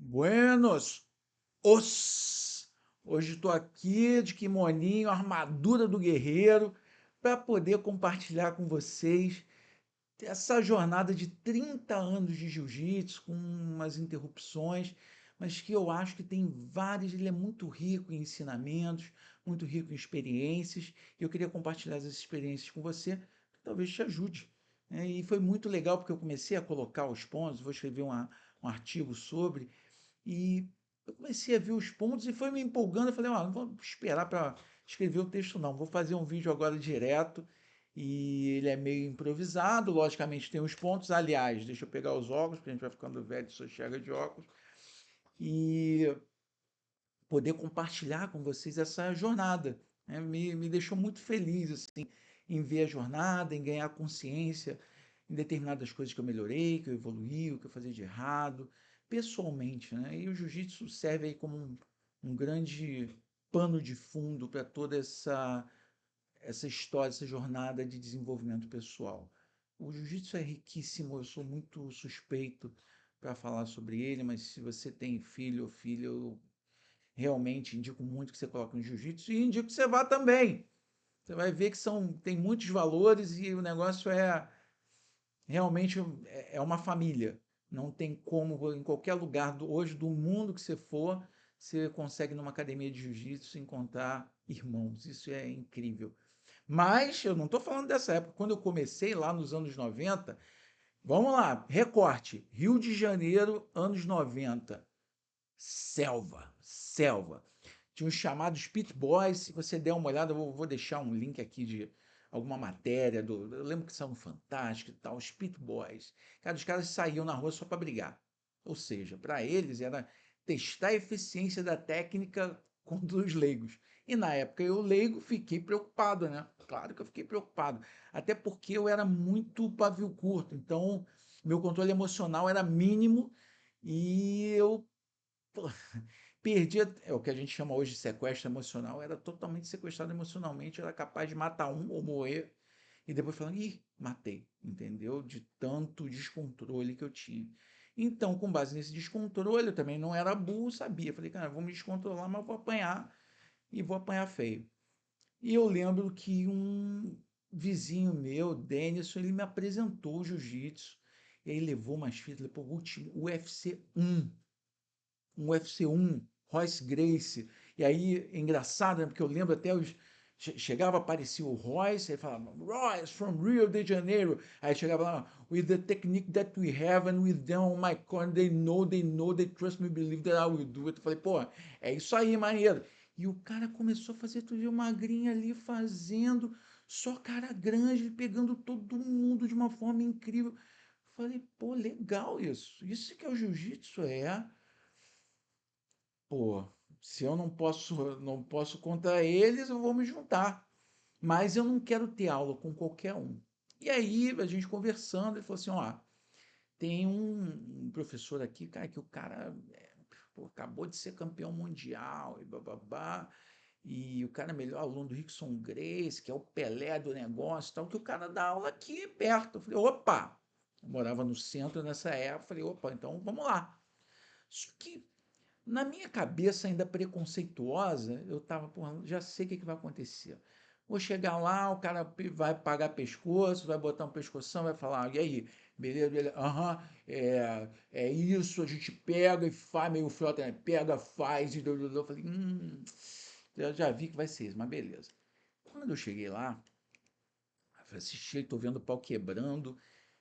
Buenos, os! Hoje estou aqui de kimoninho, armadura do guerreiro, para poder compartilhar com vocês essa jornada de 30 anos de jiu-jitsu, com umas interrupções, mas que eu acho que tem vários, ele é muito rico em ensinamentos, muito rico em experiências, e eu queria compartilhar essas experiências com você, que talvez te ajude. E foi muito legal porque eu comecei a colocar os pontos, vou escrever um artigo sobre, e eu comecei a ver os pontos e foi me empolgando. Eu falei, não vou esperar para escrever o texto, não. Vou fazer um vídeo agora direto. E ele é meio improvisado, logicamente tem os pontos. Aliás, deixa eu pegar os óculos, porque a gente vai ficando velho, só chega de óculos. E poder compartilhar com vocês essa jornada. Né? Me deixou muito feliz assim, em ver a jornada, em ganhar consciência em determinadas coisas que eu melhorei, que eu evoluí, o que eu fazia de errado, pessoalmente. Né? E o jiu-jitsu serve aí como um grande pano de fundo para toda essa história, essa jornada de desenvolvimento pessoal. O jiu-jitsu é riquíssimo, eu sou muito suspeito para falar sobre ele, mas se você tem filho ou filha, eu realmente indico muito que você coloque no jiu-jitsu e indico que você vá também. Você vai ver que tem muitos valores e o negócio realmente é uma família. Não tem como, em qualquer lugar hoje do mundo que você for, você consegue numa academia de jiu-jitsu encontrar irmãos. Isso é incrível. Mas eu não estou falando dessa época. Quando eu comecei lá nos anos 90, vamos lá, recorte. Rio de Janeiro, anos 90. Selva, selva. Tinha os chamados Pit Boys. Se você der uma olhada, eu vou deixar um link aqui de alguma matéria. Eu lembro que são no Fantástico e tal, os Pit Boys. Cara, os caras saíam na rua só para brigar. Ou seja, para eles era testar a eficiência da técnica contra os leigos. E na época eu, leigo, fiquei preocupado, né? Claro que eu fiquei preocupado. Até porque eu era muito pavio curto. Então, meu controle emocional era mínimo e eu perdi, é o que a gente chama hoje de sequestro emocional, era totalmente sequestrado emocionalmente, era capaz de matar um ou morrer, e depois falando, ih, matei, entendeu? De tanto descontrole que eu tinha. Então, com base nesse descontrole, eu também não era burro, sabia. Falei, cara, vou me descontrolar, mas vou apanhar, e vou apanhar feio. E eu lembro que um vizinho meu, Denison, ele me apresentou o jiu-jitsu, e aí levou umas fitas, ele, pô, último, UFC 1, um UFC 1, Royce Gracie. E aí, é engraçado, né? Porque eu lembro até chegava, aparecia o Royce, aí falava, Royce from Rio de Janeiro. Aí chegava lá, with the technique that we have and with them on my corner, they trust me, believe that I will do it. Eu falei, pô, é isso aí, maneiro. E o cara começou a fazer, tu viu, magrinha ali fazendo, só cara grande, pegando todo mundo de uma forma incrível. Eu falei, pô, legal isso. Isso que é o jiu-jitsu, é. Pô, se eu não posso contra eles, eu vou me juntar. Mas eu não quero ter aula com qualquer um. E aí, a gente conversando, ele falou assim, ó, tem um professor aqui, cara, que o cara pô, acabou de ser campeão mundial e bababá, e o cara é melhor aluno do Rickson Grace, que é o Pelé do negócio, tal, que o cara dá aula aqui perto. Eu falei, opa! Eu morava no centro nessa época, falei, opa, então vamos lá. Só que na minha cabeça ainda preconceituosa, eu estava, já sei o que vai acontecer. Vou chegar lá, o cara vai pagar pescoço, vai botar um pescoção, vai falar, e aí, beleza, beleza, aham, é isso, a gente pega e faz, meio frota, né? Pega, faz, e eu falei, já vi que vai ser isso, mas beleza. Quando eu cheguei lá, eu assisti, estou vendo o pau quebrando,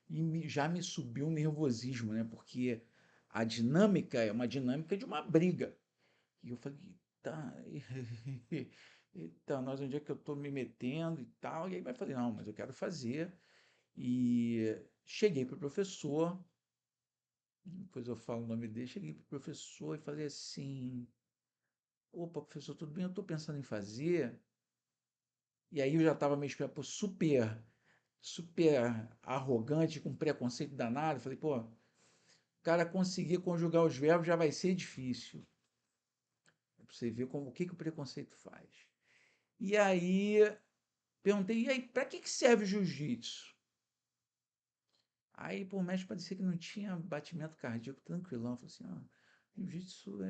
e já me subiu um nervosismo, né? Porque a dinâmica é uma dinâmica de uma briga. E eu falei, tá, eita, nós onde é que eu estou me metendo e tal. E aí vai falei, não, mas eu quero fazer. E cheguei para o professor, depois eu falo o nome dele, cheguei para o professor e falei assim, opa, professor, tudo bem? Eu estou pensando em fazer. E aí eu já estava meio super arrogante, com preconceito danado. Falei, pô, o cara conseguir conjugar os verbos já vai ser difícil. Para você ver como, o que o preconceito faz. E aí perguntei, e aí, para que serve o jiu-jitsu? Aí, por mais parecia que não tinha batimento cardíaco, tranquilão. Eu falei assim, Jiu-jitsu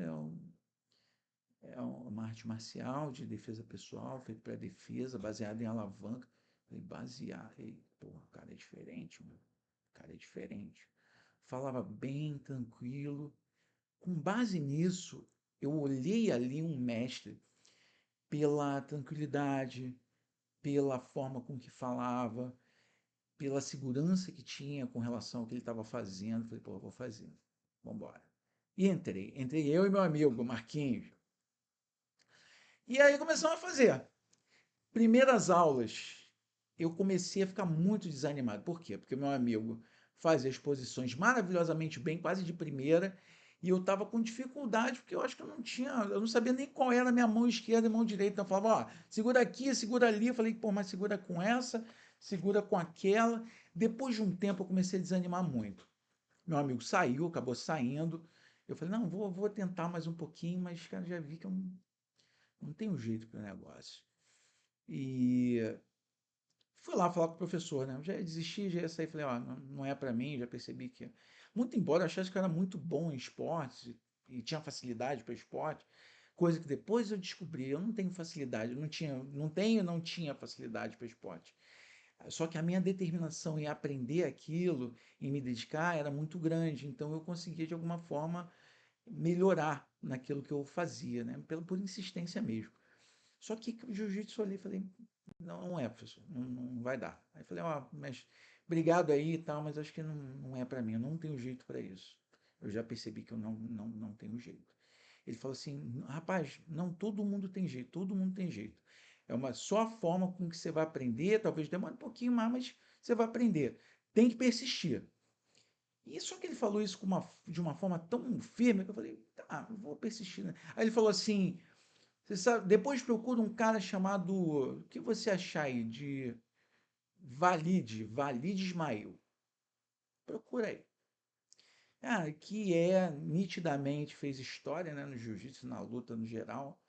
é uma arte marcial de defesa pessoal, feito para defesa, baseado em alavanca. Falei, baseado. Pô, o cara é diferente, mano. O cara é diferente. Falava bem, tranquilo. Com base nisso, eu olhei ali um mestre pela tranquilidade, pela forma com que falava, pela segurança que tinha com relação ao que ele estava fazendo. Falei, pô, eu vou fazer. Vamos embora. E entrei eu e meu amigo, Marquinhos. E aí começamos a fazer. Primeiras aulas, eu comecei a ficar muito desanimado. Por quê? Porque meu amigo fazia exposições maravilhosamente bem, quase de primeira, e eu estava com dificuldade, porque eu acho que eu não sabia nem qual era a minha mão esquerda e mão direita. Então eu falava, ó, segura aqui, segura ali. Eu falei, pô, mas segura com essa, segura com aquela. Depois de um tempo eu comecei a desanimar muito. Meu amigo saiu, acabou saindo. Eu falei, não, vou tentar mais um pouquinho, mas, cara, já vi que eu não tenho jeito para o negócio. E fui lá falar com o professor, né? Eu já desisti, já ia sair, falei, ó, não é para mim, já percebi que... Muito embora eu achasse que eu era muito bom em esportes e tinha facilidade para esporte, coisa que depois eu descobri, eu não tenho facilidade, não tinha facilidade para esporte. Só que a minha determinação em aprender aquilo, em me dedicar, era muito grande, então eu conseguia de alguma forma melhorar naquilo que eu fazia, né? Por insistência mesmo. Só que o jiu-jitsu ali, falei, não é, professor, não vai dar. Aí falei, ó, mas obrigado aí e tal, mas acho que não é para mim, eu não tenho jeito para isso. Eu já percebi que eu não tenho jeito. Ele falou assim, rapaz, não todo mundo tem jeito, todo mundo tem jeito. É uma só a forma com que você vai aprender, talvez demore um pouquinho mais, mas você vai aprender. Tem que persistir. E só que ele falou isso de uma forma tão firme que eu falei, tá, eu vou persistir, né? Aí ele falou assim, você sabe, depois procura um cara chamado, o que você achar aí, de Valide Ismail. Procura aí. Ah, que nitidamente, fez história, né, no jiu-jitsu, na luta no geral,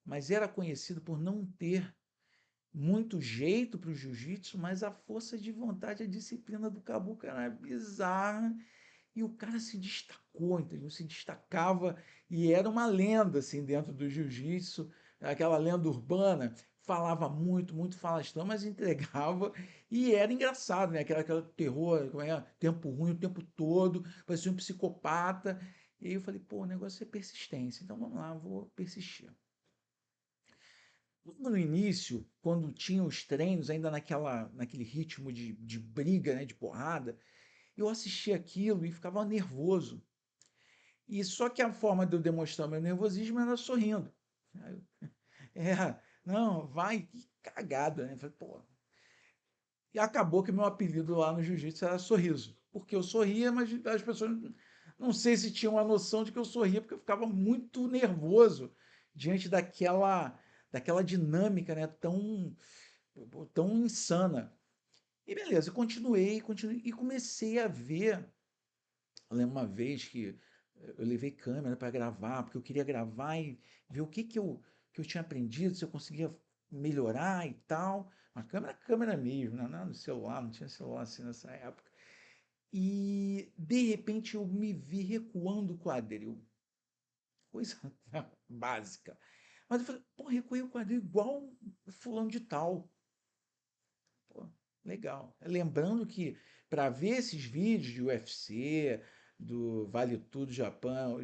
mas era conhecido por não ter muito jeito para o jiu-jitsu, mas a força de vontade, a disciplina do Caboclo era bizarra. E o cara se destacou, entendeu? Se destacava e era uma lenda assim dentro do jiu-jitsu, aquela lenda urbana. Falava muito, muito falastrão, mas entregava e era engraçado, né? Aquela terror, como é? Tempo ruim o tempo todo, parecia um psicopata. E aí eu falei, pô, o negócio é persistência, então vamos lá, vou persistir. No início, quando tinha os treinos, ainda naquele ritmo de briga, né, de porrada, eu assistia aquilo e ficava nervoso. E só que a forma de eu demonstrar meu nervosismo era sorrindo. Não, vai, que cagada, né? Falei, pô. E acabou que meu apelido lá no jiu-jitsu era Sorriso. Porque eu sorria, mas as pessoas não sei se tinham a noção de que eu sorria, porque eu ficava muito nervoso diante daquela dinâmica, né, tão insana. E beleza, continuei e comecei a ver. Eu lembro uma vez que eu levei câmera para gravar, porque eu queria gravar e ver o que eu tinha aprendido, se eu conseguia melhorar e tal. Uma câmera mesmo, né? Não no celular, não tinha celular assim nessa época. E de repente eu me vi recuando o quadril. Coisa básica. Mas eu falei, pô, recuei o quadril igual o fulano de tal. Pô, legal. Lembrando que para ver esses vídeos de UFC, do Vale Tudo Japan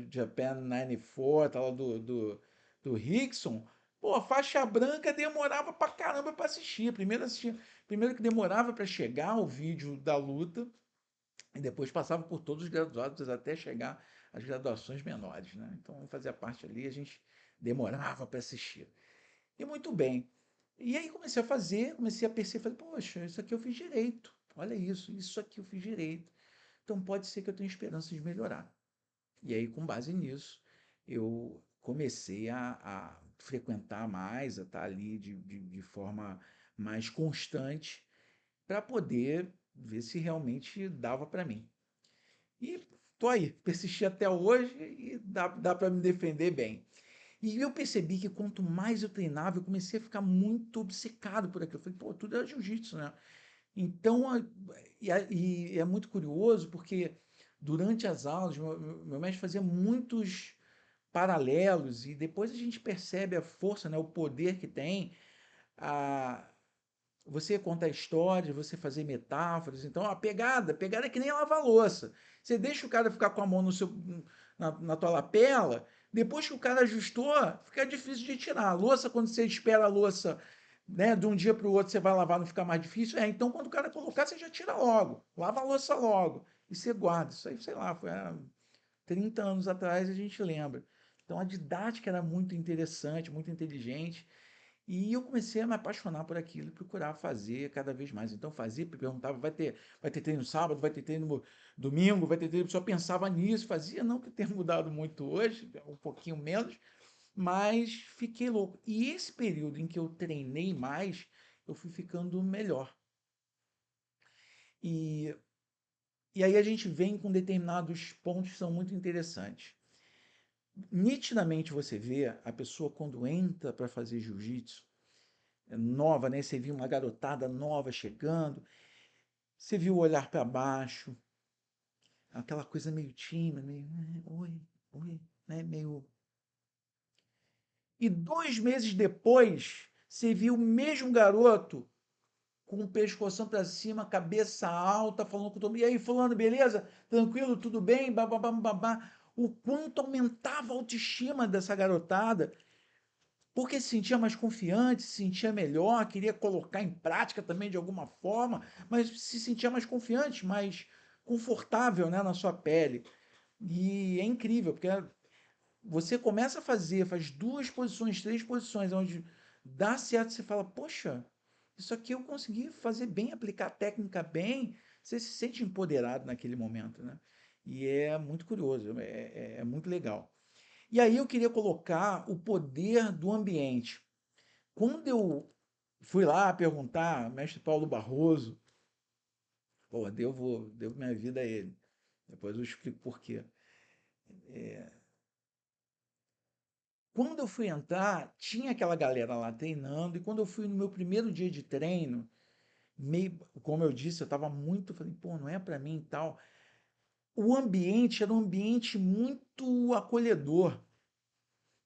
94, tal, do Rickson, pô, faixa branca demorava pra caramba para assistir. Primeiro que demorava para chegar o vídeo da luta, e depois passava por todos os graduados até chegar às graduações menores, né? Então fazia parte ali, a gente demorava para assistir. E muito bem. E aí comecei a perceber, falei, poxa, isso aqui eu fiz direito. Olha isso aqui eu fiz direito. Então pode ser que eu tenha esperança de melhorar. E aí, com base nisso, eu comecei a frequentar mais, a estar ali de forma mais constante, para poder ver se realmente dava para mim. E tô aí, persisti até hoje e dá para me defender bem. E eu percebi que quanto mais eu treinava, eu comecei a ficar muito obcecado por aquilo. Eu falei, pô, tudo é jiu-jitsu, né? Então, e é muito curioso porque durante as aulas, meu mestre fazia muitos paralelos e depois a gente percebe a força, né, o poder que tem a você contar histórias, você fazer metáforas. Então, a pegada é que nem lavar louça. Você deixa o cara ficar com a mão no seu, na tua lapela, depois que o cara ajustou, fica difícil de tirar. A louça, quando você espera a louça, né, de um dia para o outro, você vai lavar, não fica mais difícil. Então, quando o cara colocar, você já tira logo. Lava a louça logo. E você guarda. Isso aí, sei lá, foi há 30 anos atrás, a gente lembra. Então, a didática era muito interessante, muito inteligente. E eu comecei a me apaixonar por aquilo, procurar fazer cada vez mais. Então fazia, perguntava, vai ter treino sábado, vai ter treino domingo, vai ter treino, só pensava nisso, fazia, não que tenha mudado muito hoje, um pouquinho menos, mas fiquei louco. E esse período em que eu treinei mais, eu fui ficando melhor. E, e aí a gente vem com determinados pontos que são muito interessantes. Nitidamente você vê a pessoa quando entra para fazer jiu-jitsu, nova, né? Você viu uma garotada nova chegando, você viu o olhar para baixo, aquela coisa meio tímida, meio, oi, oi, né? Meio. E 2 meses depois, você viu o mesmo garoto com o pescoção para cima, cabeça alta, falando com todo mundo. E aí, fulano, beleza? Tranquilo, tudo bem? Bababá, babá. O quanto aumentava a autoestima dessa garotada, porque se sentia mais confiante, se sentia melhor, queria colocar em prática também de alguma forma, mas se sentia mais confiante, mais confortável, né, na sua pele. E é incrível, porque você começa a fazer, faz 2 posições, 3 posições, onde dá certo, você fala, poxa, isso aqui eu consegui fazer bem, aplicar a técnica bem, você se sente empoderado naquele momento, né? E é muito curioso, é muito legal. E aí eu queria colocar o poder do ambiente. Quando eu fui lá perguntar, mestre Paulo Barroso, pô, devo minha vida a ele. Depois eu explico por quê. Quando eu fui entrar, tinha aquela galera lá treinando, e quando eu fui no meu primeiro dia de treino, meio, como eu disse, eu estava muito, falei, pô, não é para mim e tal. O ambiente era um ambiente muito acolhedor.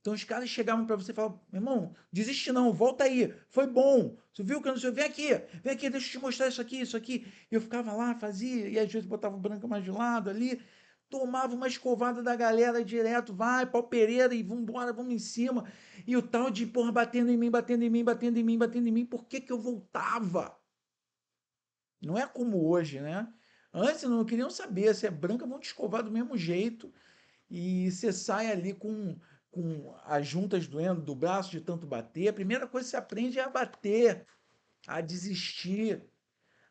Então os caras chegavam para você e falavam, meu irmão, desiste não, volta aí, foi bom, você viu que eu não sei, vem aqui, deixa eu te mostrar isso aqui, isso aqui. E eu ficava lá, fazia, e às vezes botava o branco mais de lado ali, tomava uma escovada da galera direto, vai, pau Pereira, e vambora, vamos em cima. E o tal de, porra, batendo em mim, batendo em mim, batendo em mim, batendo em mim, por que que eu voltava? Não é como hoje, né? Antes não queriam saber, se é branca, vão te escovar do mesmo jeito, e você sai ali com as juntas doendo do braço de tanto bater. A primeira coisa que você aprende é a bater, a desistir,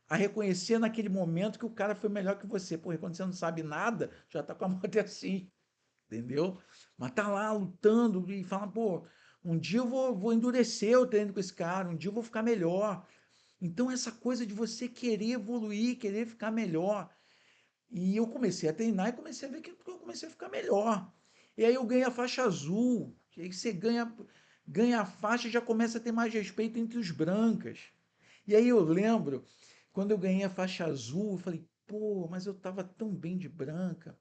a reconhecer naquele momento que o cara foi melhor que você. Porque quando você não sabe nada, já tá com a mão até assim, entendeu? Mas tá lá lutando e fala, pô, um dia eu vou endurecer o treino com esse cara, um dia eu vou ficar melhor. Então, essa coisa de você querer evoluir, querer ficar melhor. E eu comecei a treinar e comecei a ver que eu comecei a ficar melhor. E aí eu ganhei a faixa azul. E aí você ganha a faixa e já começa a ter mais respeito entre os brancas. E aí eu lembro, quando eu ganhei a faixa azul, eu falei, pô, mas eu estava tão bem de branca.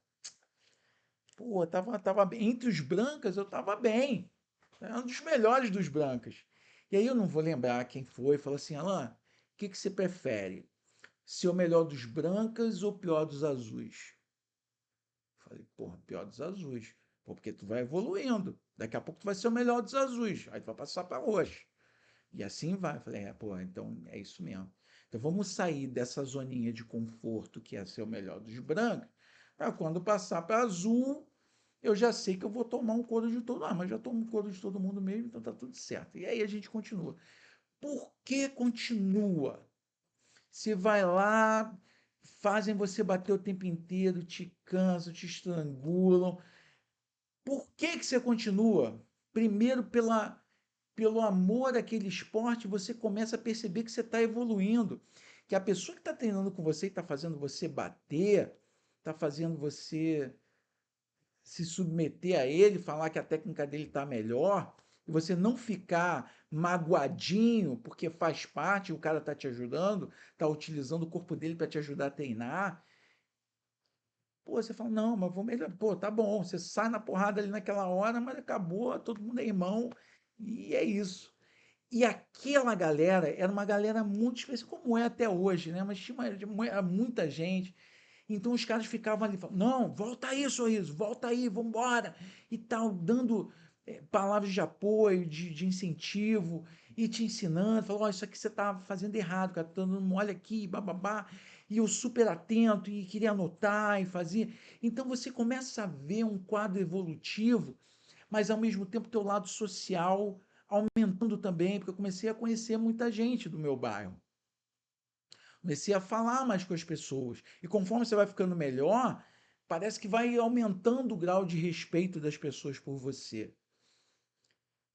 Pô, tava bem. Entre os brancas, eu estava bem. Era um dos melhores dos brancas. E aí eu não vou lembrar quem foi, falou assim, Alain, o que você prefere? Ser o melhor dos brancas ou o pior dos azuis? Falei, porra, pior dos azuis. Pô, porque tu vai evoluindo. Daqui a pouco tu vai ser o melhor dos azuis. Aí tu vai passar para roxo. E assim vai. Falei, pô, então é isso mesmo. Então vamos sair dessa zoninha de conforto que é ser o melhor dos brancos, para quando passar para azul, eu já sei que eu vou tomar um couro de todo mundo. Mas já tomo um couro de todo mundo mesmo, então tá tudo certo. E aí a gente continua. Por que continua? Você vai lá, fazem você bater o tempo inteiro, te cansam, te estrangulam. Por que que você continua? Primeiro, pelo amor àquele esporte, você começa a perceber que você está evoluindo. Que a pessoa que está treinando com você e está fazendo você bater, está fazendo você se submeter a ele, falar que a técnica dele está melhor, e você não ficar magoadinho, porque faz parte, o cara está te ajudando, está utilizando o corpo dele para te ajudar a treinar. Pô, você fala, não, mas vou melhorar. Pô, tá bom, você sai na porrada ali naquela hora, mas acabou, todo mundo é irmão, e é isso. E aquela galera era uma galera muito especial, como é até hoje, né? Mas tinha muita gente. Então os caras ficavam ali falando, não, volta aí, Sorriso, volta aí, vamos embora, e tal, dando palavras de apoio, de incentivo, e te ensinando, falando, oh, isso aqui você está fazendo errado, cara, tá dando mole aqui, bababá, e eu super atento, e queria anotar, e fazia. Então você começa a ver um quadro evolutivo, mas ao mesmo tempo teu lado social aumentando também, porque eu comecei a conhecer muita gente do meu bairro. Comecei a falar mais com as pessoas. E conforme você vai ficando melhor, parece que vai aumentando o grau de respeito das pessoas por você.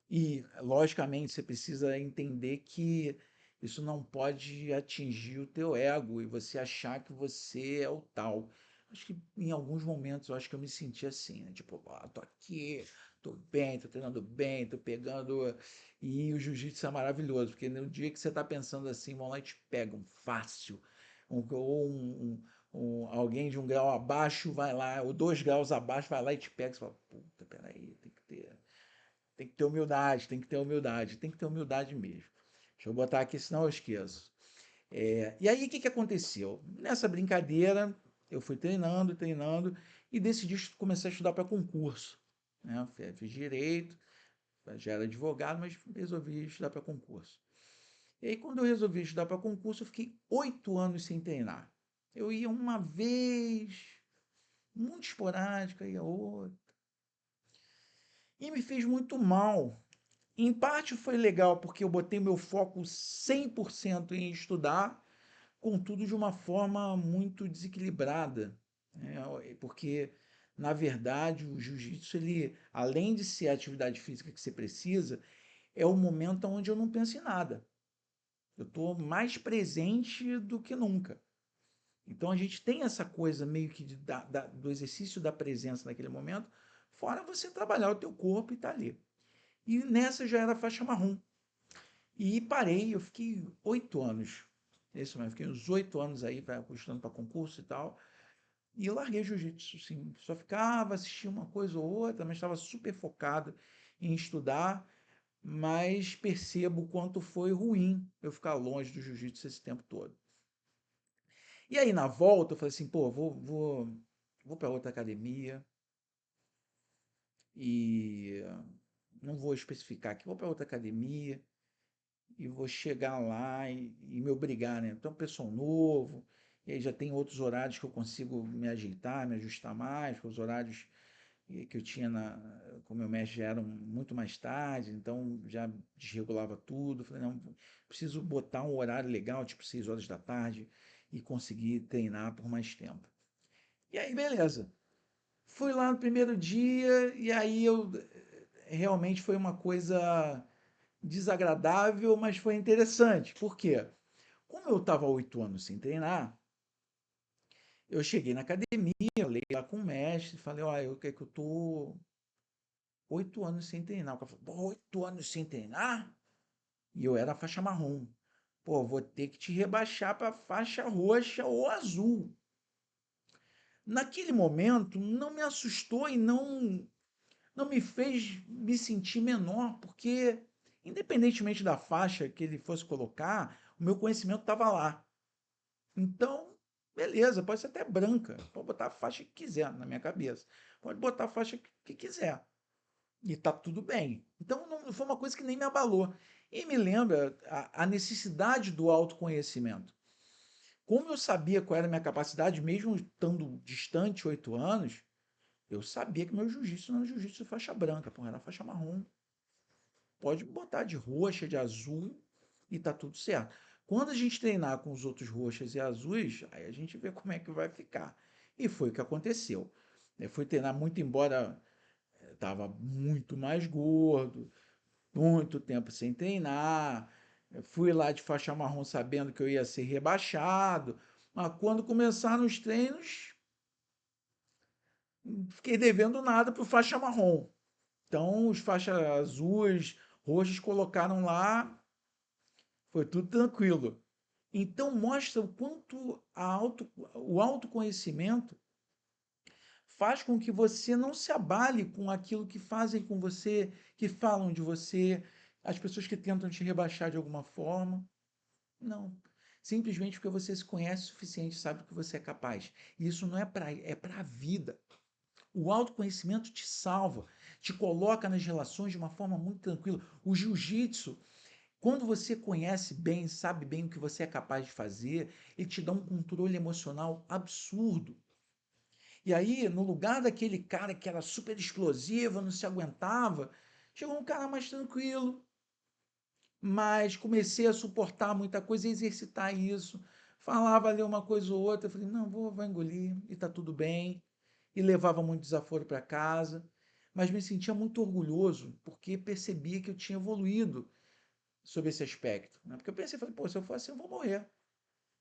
E, logicamente, você precisa entender que isso não pode atingir o teu ego e você achar que você é o tal. Acho que em alguns momentos eu acho que eu me senti assim, né? Tipo, ah, tô aqui, tô bem, tô treinando bem, tô pegando. E o jiu-jitsu é maravilhoso, porque no dia que você tá pensando assim, vão lá e te pegam fácil. Ou alguém de um grau abaixo vai lá, ou 2 graus abaixo vai lá e te pega. Você fala, puta, peraí, tem que ter humildade, tem que ter humildade, tem que ter humildade mesmo. Deixa eu botar aqui, senão eu esqueço. E aí, o que aconteceu? Nessa brincadeira, eu fui treinando, treinando, e decidi começar a estudar para concurso. Né? Fiz direito, já era advogado, mas resolvi estudar para concurso. E aí, quando eu resolvi estudar para concurso, eu fiquei 8 anos sem treinar. Eu ia uma vez, muito esporádica, ia outra. E me fez muito mal. Em parte foi legal porque eu botei meu foco 100% em estudar, contudo de uma forma muito desequilibrada, né? Porque, na verdade, o jiu-jitsu, ele, além de ser a atividade física que você precisa, é o momento onde eu não penso em nada. Eu estou mais presente do que nunca. Então a gente tem essa coisa meio que do exercício da presença naquele momento, fora você trabalhar o teu corpo e estar ali. E nessa já era faixa marrom. E parei, eu fiquei 8 anos. Isso mesmo, fiquei uns 8 anos aí estudando para concurso e tal. E eu larguei jiu-jitsu, sim. Só ficava, assistia uma coisa ou outra, mas estava super focado em estudar. Mas percebo o quanto foi ruim eu ficar longe do jiu-jitsu esse tempo todo. E aí, na volta, eu falei assim, pô, vou para outra academia e não vou especificar aqui, vou para outra academia e vou chegar lá e me obrigar, né? Então, pessoal novo, e aí já tem outros horários que eu consigo me ajeitar, me ajustar mais, com os horários que eu tinha com o meu mestre já eram muito mais tarde, então já desregulava tudo. Falei, não, preciso botar um horário legal, tipo 6 horas da tarde, e conseguir treinar por mais tempo. E aí, beleza. Fui lá no primeiro dia, e aí eu realmente foi uma coisa desagradável, mas foi interessante. Por quê? Como eu estava 8 anos sem treinar, eu cheguei na academia, falei lá com o mestre, falei, olha, eu tô 8 anos sem treinar. O cara falou, pô, 8 anos sem treinar? E eu era faixa marrom. Pô, vou ter que te rebaixar para faixa roxa ou azul. Naquele momento, não me assustou e não me fez me sentir menor, porque, independentemente da faixa que ele fosse colocar, o meu conhecimento estava lá. Então, beleza, pode ser até branca, pode botar a faixa que quiser na minha cabeça, pode botar a faixa que quiser, e tá tudo bem. Então, não foi uma coisa que nem me abalou. E me lembra a necessidade do autoconhecimento. Como eu sabia qual era a minha capacidade, mesmo estando distante 8 anos, eu sabia que meu jiu-jitsu não era jiu-jitsu de faixa branca, pô, era faixa marrom. Pode botar de roxa, de azul e tá tudo certo. Quando a gente treinar com os outros roxas e azuis, aí a gente vê como é que vai ficar. E foi o que aconteceu. Eu fui treinar muito, embora estava muito mais gordo, muito tempo sem treinar. Eu fui lá de faixa marrom sabendo que eu ia ser rebaixado, mas quando começaram os treinos, fiquei devendo nada para o faixa marrom. Então, os faixas azuis, roxos colocaram lá, foi tudo tranquilo. Então, mostra o quanto o autoconhecimento faz com que você não se abale com aquilo que fazem com você, que falam de você, as pessoas que tentam te rebaixar de alguma forma. Não. Simplesmente porque você se conhece o suficiente, sabe o que você é capaz. E isso não é para a vida. O autoconhecimento te salva, te coloca nas relações de uma forma muito tranquila. O jiu-jitsu, quando você conhece bem, sabe bem o que você é capaz de fazer, ele te dá um controle emocional absurdo. E aí, no lugar daquele cara que era super explosivo, não se aguentava, chegou um cara mais tranquilo, mas comecei a suportar muita coisa e exercitar isso. Falava ali uma coisa ou outra, eu falei, não, vou engolir e tá tudo bem. E levava muito desaforo para casa, mas me sentia muito orgulhoso porque percebia que eu tinha evoluído sobre esse aspecto, né? Porque eu pensei, falei, pô, se eu for assim, eu vou morrer,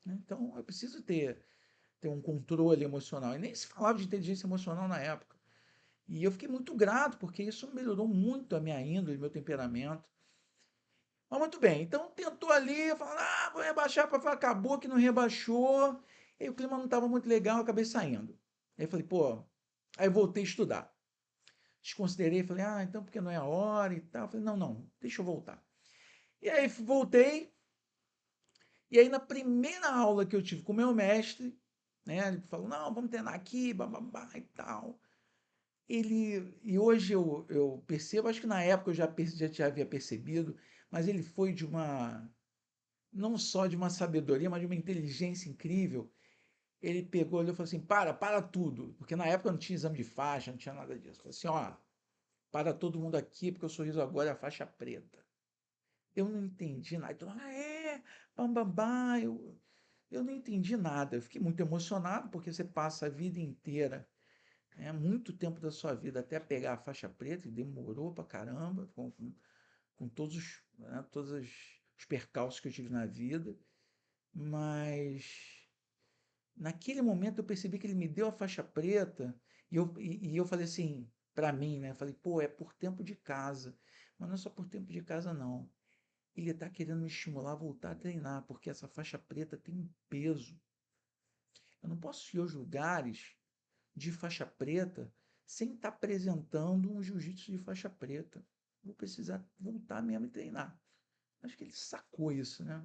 né? Então eu preciso ter um controle emocional. E nem se falava de inteligência emocional na época. E eu fiquei muito grato, porque isso melhorou muito a minha índole, meu temperamento. Mas muito bem, então tentou ali, falou, vou rebaixar, para acabou que não rebaixou. E o clima não estava muito legal, eu acabei saindo. Aí eu falei, pô, aí eu voltei a estudar. Desconsiderei, falei, então porque não é a hora e tal. Eu falei, não, deixa eu voltar. E aí voltei, e aí na primeira aula que eu tive com o meu mestre, né, ele falou, não, vamos treinar aqui, bababá e tal. E hoje eu percebo, acho que na época eu já havia percebido, mas ele foi de não só de uma sabedoria, mas de uma inteligência incrível. Ele pegou, ele falou assim, para tudo, porque na época não tinha exame de faixa, não tinha nada disso. Ele falou assim, ó, para todo mundo aqui, porque o sorriso agora é a faixa preta. Eu não entendi nada. Então, bambambá, eu não entendi nada. Eu fiquei muito emocionado, porque você passa a vida inteira, muito tempo da sua vida até pegar a faixa preta, e demorou pra caramba, com todos os percalços que eu tive na vida, mas naquele momento eu percebi que ele me deu a faixa preta, e eu falei assim, para mim, né? Falei, pô, é por tempo de casa, mas não é só por tempo de casa, não. Ele está querendo me estimular a voltar a treinar, porque essa faixa preta tem um peso. Eu não posso ir aos lugares de faixa preta sem estar apresentando um jiu-jitsu de faixa preta. Vou precisar voltar mesmo e treinar. Acho que ele sacou isso, né?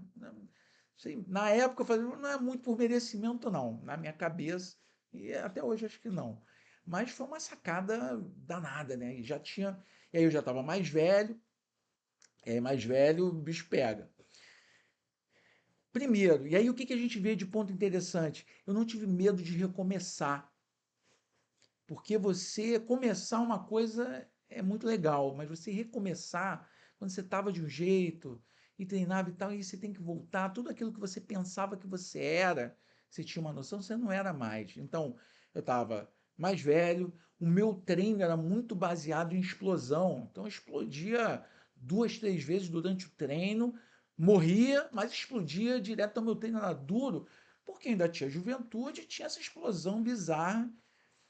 Sei, na época eu falei, não é muito por merecimento, não. Na minha cabeça, e até hoje acho que não. Mas foi uma sacada danada, né? E aí eu já estava mais velho, e aí mais velho o bicho pega. Primeiro, e aí o que a gente vê de ponto interessante? Eu não tive medo de recomeçar, porque você começar uma coisa é muito legal, mas você recomeçar quando você estava de um jeito e treinava e tal, e você tem que voltar, tudo aquilo que você pensava que você era, você tinha uma noção, você não era mais. Então, eu estava mais velho, o meu treino era muito baseado em explosão, então eu explodia 2, 3 vezes durante o treino, morria, mas explodia direto. Então meu treino era duro, porque ainda tinha juventude, tinha essa explosão bizarra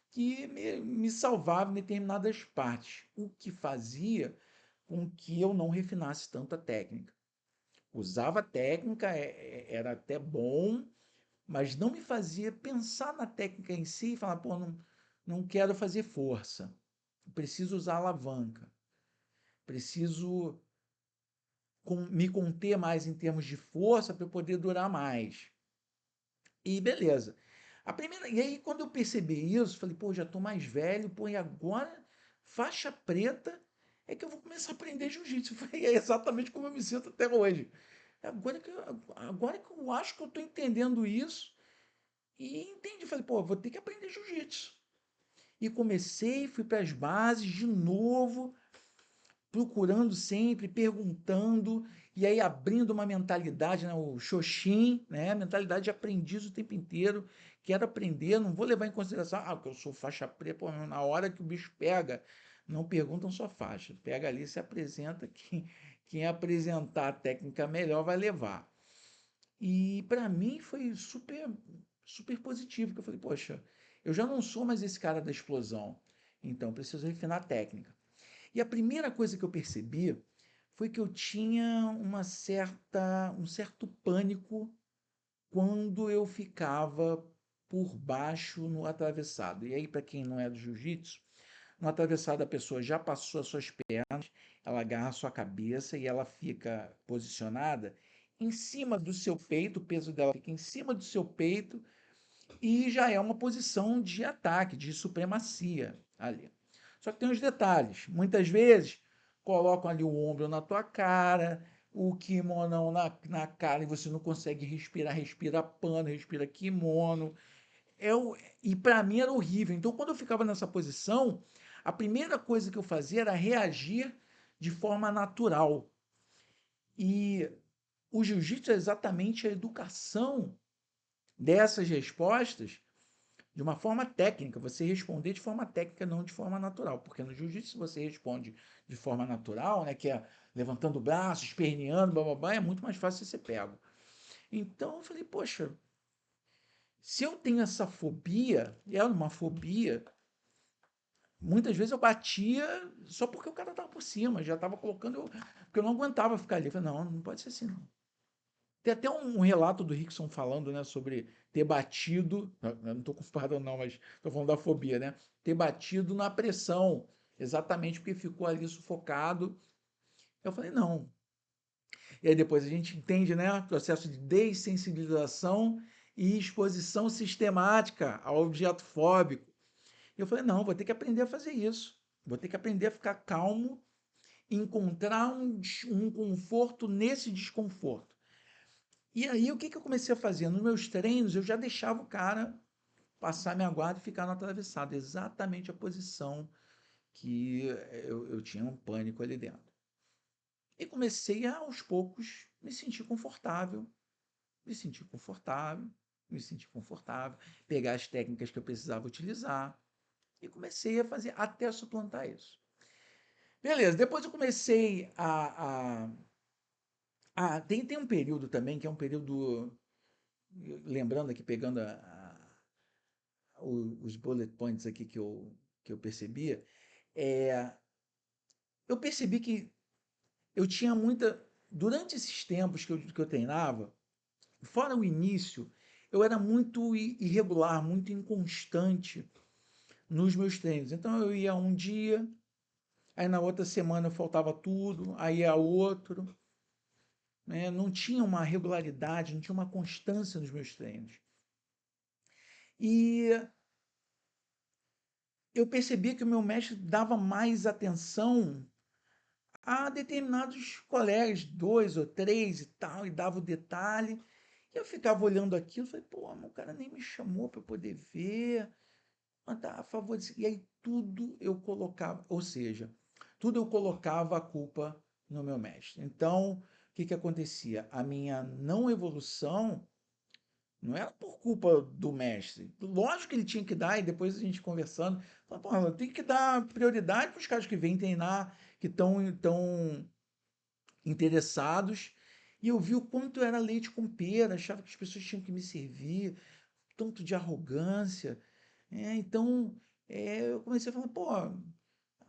que me salvava em determinadas partes, o que fazia com que eu não refinasse tanta técnica. Usava a técnica, era até bom, mas não me fazia pensar na técnica em si e falar, pô, não quero fazer força, preciso usar alavanca, preciso me conter mais em termos de força para eu poder durar mais. E beleza. E aí, quando eu percebi isso, falei, pô, já estou mais velho, pô, e agora, faixa preta, é que eu vou começar a aprender jiu-jitsu. É exatamente como eu me sinto até hoje. Agora que eu acho que eu estou entendendo isso, e entendi, falei, pô, vou ter que aprender jiu-jitsu. E comecei, fui para as bases de novo, procurando sempre, perguntando, e aí abrindo uma mentalidade, né, o Shoshin, né, mentalidade de aprendiz o tempo inteiro, quero aprender, não vou levar em consideração, porque eu sou faixa preta, pô, na hora que o bicho pega, não perguntam sua faixa, pega ali, se apresenta, quem apresentar a técnica melhor vai levar. E para mim foi super, super positivo, porque eu falei, poxa, eu já não sou mais esse cara da explosão, então preciso refinar a técnica. E a primeira coisa que eu percebi foi que eu tinha um certo pânico quando eu ficava por baixo no atravessado. E aí, para quem não é do jiu-jitsu, no atravessado a pessoa já passou as suas pernas, ela agarra a sua cabeça e ela fica posicionada em cima do seu peito, o peso dela fica em cima do seu peito e já é uma posição de ataque, de supremacia ali. Só que tem uns detalhes. Muitas vezes colocam ali o ombro na tua cara, o kimono na cara e você não consegue respirar, respira pano, respira kimono. E para mim era horrível. Então, quando eu ficava nessa posição, a primeira coisa que eu fazia era reagir de forma natural. E o jiu-jitsu é exatamente a educação dessas respostas de uma forma técnica, você responder de forma técnica, não de forma natural. Porque no jiu-jitsu, se você responde de forma natural, né, que é levantando o braço, esperneando, bababá, é muito mais fácil você ser pego. Então eu falei, poxa, se eu tenho essa fobia, é uma fobia, muitas vezes eu batia só porque o cara estava por cima, já estava colocando, porque eu não aguentava ficar ali. Eu falei, não, não pode ser assim, não. Tem até um relato do Rickson falando, né, sobre ter batido, eu não estou comparando não, mas estou falando da fobia, né? Ter batido na pressão, exatamente porque ficou ali sufocado. Eu falei, não. E aí depois a gente entende, né, o processo de dessensibilização e exposição sistemática ao objeto fóbico. E eu falei, não, vou ter que aprender a fazer isso. Vou ter que aprender a ficar calmo e encontrar um conforto nesse desconforto. E aí, o que que eu comecei a fazer? Nos meus treinos, eu já deixava o cara passar minha guarda e ficar no atravessado, exatamente a posição que eu tinha um pânico ali dentro. E comecei a, aos poucos, me sentir confortável, me sentir confortável, pegar as técnicas que eu precisava utilizar e comecei a fazer até suplantar isso. Beleza, depois eu comecei tem um período também, que é um período, lembrando aqui, pegando os bullet points aqui que eu percebia, é, eu percebi que eu tinha muita. Durante esses tempos que eu treinava, fora o início, eu era muito irregular, muito inconstante nos meus treinos. Então eu ia um dia, aí na outra semana faltava tudo, aí ia outro, né? Não tinha uma regularidade, não tinha uma constância nos meus treinos. E eu percebia que o meu mestre dava mais atenção a determinados colegas, dois ou três e tal, e dava o detalhe. E eu ficava olhando aquilo, falei, pô, mas o cara nem me chamou para poder ver, mas tá a favor disso. E aí tudo eu colocava, ou seja, tudo eu colocava a culpa no meu mestre. Então, o que que acontecia? A minha não evolução não era por culpa do mestre. Lógico que ele tinha que dar, e depois a gente conversando, falou, pô, tem que dar prioridade para os caras que vêm treinar, que estão interessados. E eu vi o quanto era leite com pera, achava que as pessoas tinham que me servir, tanto de arrogância. Então, eu comecei a falar, pô,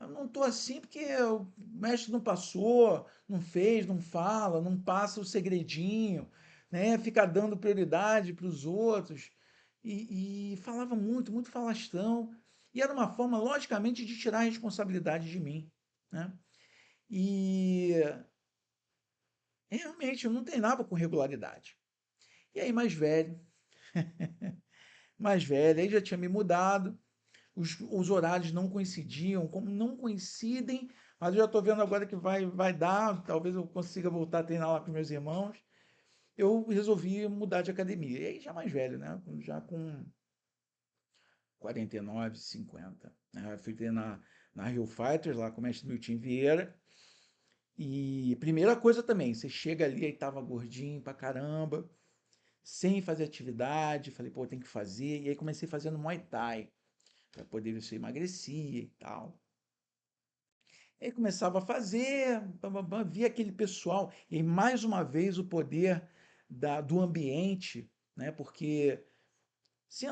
eu não estou assim porque o mestre não passou, não fez, não fala, não passa o segredinho, né? Fica dando prioridade para os outros. E falava muito, muito falastrão. E era uma forma, logicamente, de tirar a responsabilidade de mim, né? E realmente eu não treinava com regularidade. E aí, mais velho, aí já tinha me mudado, os horários não coincidiam, como não coincidem, mas eu já estou vendo agora que vai dar, talvez eu consiga voltar a treinar lá com meus irmãos. Eu resolvi mudar de academia. E aí já mais velho, né? Já com 49, 50. Né? Fui treinar na Rio Fighters, lá com o mestre Milton Vieira. E primeira coisa também, você chega ali, aí tava gordinho pra caramba, sem fazer atividade, falei, pô, tem que fazer. E aí comecei fazendo Muay Thai, para poder ver se eu emagrecia e tal. Aí começava a fazer, via aquele pessoal, e mais uma vez o poder do ambiente, né? Porque, se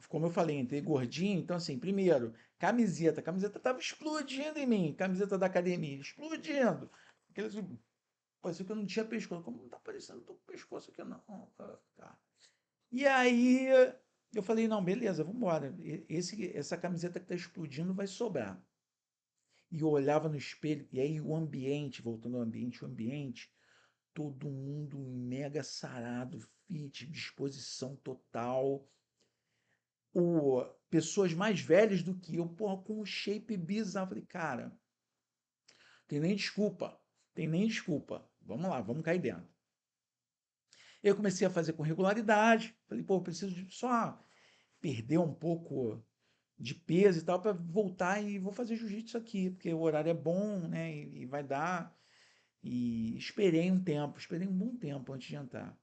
como eu falei, entrei gordinho, então assim, primeiro, camiseta, a camiseta estava explodindo em mim, camiseta da academia, explodindo. Aqueles, parecia que eu não tinha pescoço, como não está parecendo, estou com pescoço aqui não, cara. E aí Eu falei, não, beleza, vamos embora. Essa camiseta que está explodindo vai sobrar. E eu olhava no espelho, e aí o ambiente, voltando ao ambiente, o ambiente, todo mundo mega sarado, fit, disposição total. Pessoas mais velhas do que eu, porra, com um shape bizarro. Falei, cara, tem nem desculpa, tem nem desculpa. Vamos lá, vamos cair dentro. Eu comecei a fazer com regularidade. Falei, pô, eu preciso só perder um pouco de peso e tal para voltar e vou fazer jiu-jitsu aqui, porque o horário é bom, né? E vai dar. E esperei um tempo, esperei um bom tempo antes de entrar.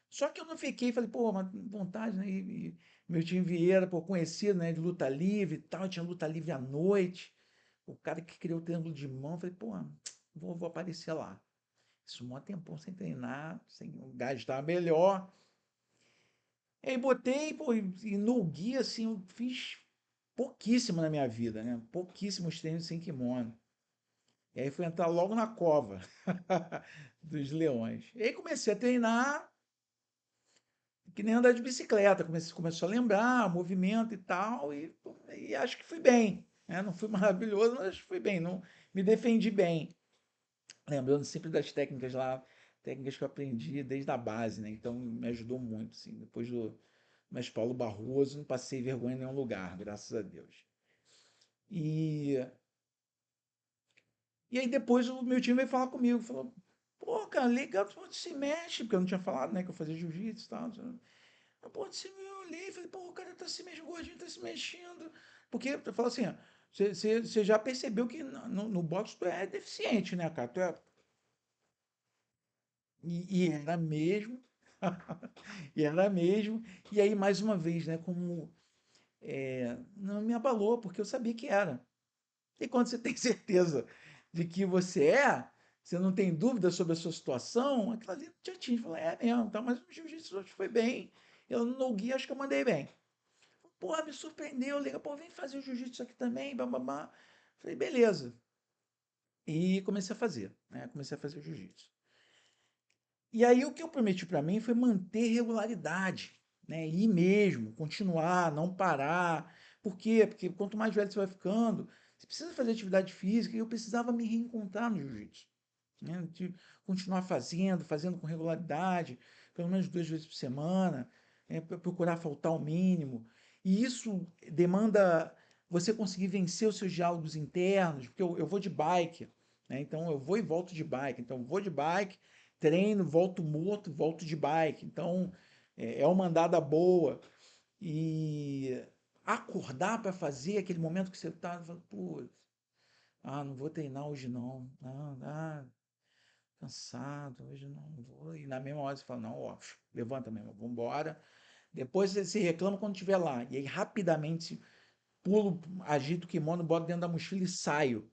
Só que eu não fiquei, falei, pô, mas vontade, né? E meu time Vieira, pô, conhecido, né? De luta livre e tal, tinha luta livre à noite. O cara que criou o triângulo de mão, falei, pô, vou aparecer lá. Isso um tempão sem treinar, sem, o gás estava melhor. Aí botei, pô, e no guia, assim, eu fiz pouquíssimo na minha vida, né? Pouquíssimos treinos sem kimono. E aí fui entrar logo na cova dos leões. E aí comecei a treinar, que nem andar de bicicleta. Começou a lembrar o movimento e tal, e acho que fui bem. Né? Não fui maravilhoso, mas fui bem. Não, me defendi bem. Lembrando sempre das técnicas lá, técnicas que eu aprendi desde a base, né? Então me ajudou muito, assim. Depois do mestre Paulo Barroso, não passei vergonha em nenhum lugar, graças a Deus. E, e aí depois o meu time veio falar comigo, falou, pô, cara, legal, tu se mexe, porque eu não tinha falado, né, que eu fazia jiu-jitsu e tal. Pô, eu olhei e falei, pô, o cara tá se mexendo, o gordinho tá se mexendo. Porque eu falo assim, ó, você já percebeu que no boxe tu é deficiente, né, cara? E era mesmo, e era mesmo. E aí, mais uma vez, né, como não me abalou, porque eu sabia que era. E quando você tem certeza de que você não tem dúvida sobre a sua situação, aquilo ali te atinge. Fala, é mesmo, tá? Mas o jiu-jitsu hoje foi bem. Eu no guia acho que eu mandei bem. Pô, me surpreendeu, liga, pô, vem fazer o jiu-jitsu aqui também, bababá. Falei, beleza. E comecei a fazer, né? Comecei a fazer o jiu-jitsu. E aí o que eu prometi para mim foi manter regularidade, né? Ir mesmo, continuar, não parar. Por quê? Porque quanto mais velho você vai ficando, você precisa fazer atividade física e eu precisava me reencontrar no jiu-jitsu, né? De continuar fazendo com regularidade, pelo menos 2 vezes por semana, procurar faltar ao mínimo. E isso demanda você conseguir vencer os seus diálogos internos, porque eu vou de bike, né? Então eu vou e volto de bike. Então eu vou de bike, treino, volto morto, volto de bike. Então é uma andada boa. E acordar para fazer aquele momento que você está, pô, não vou treinar hoje não. Não, cansado, hoje não vou. E na mesma hora você fala, não, ó, levanta mesmo, vamos embora. Depois você se reclama quando estiver lá. E aí rapidamente pulo, agito o kimono, boto dentro da mochila e saio.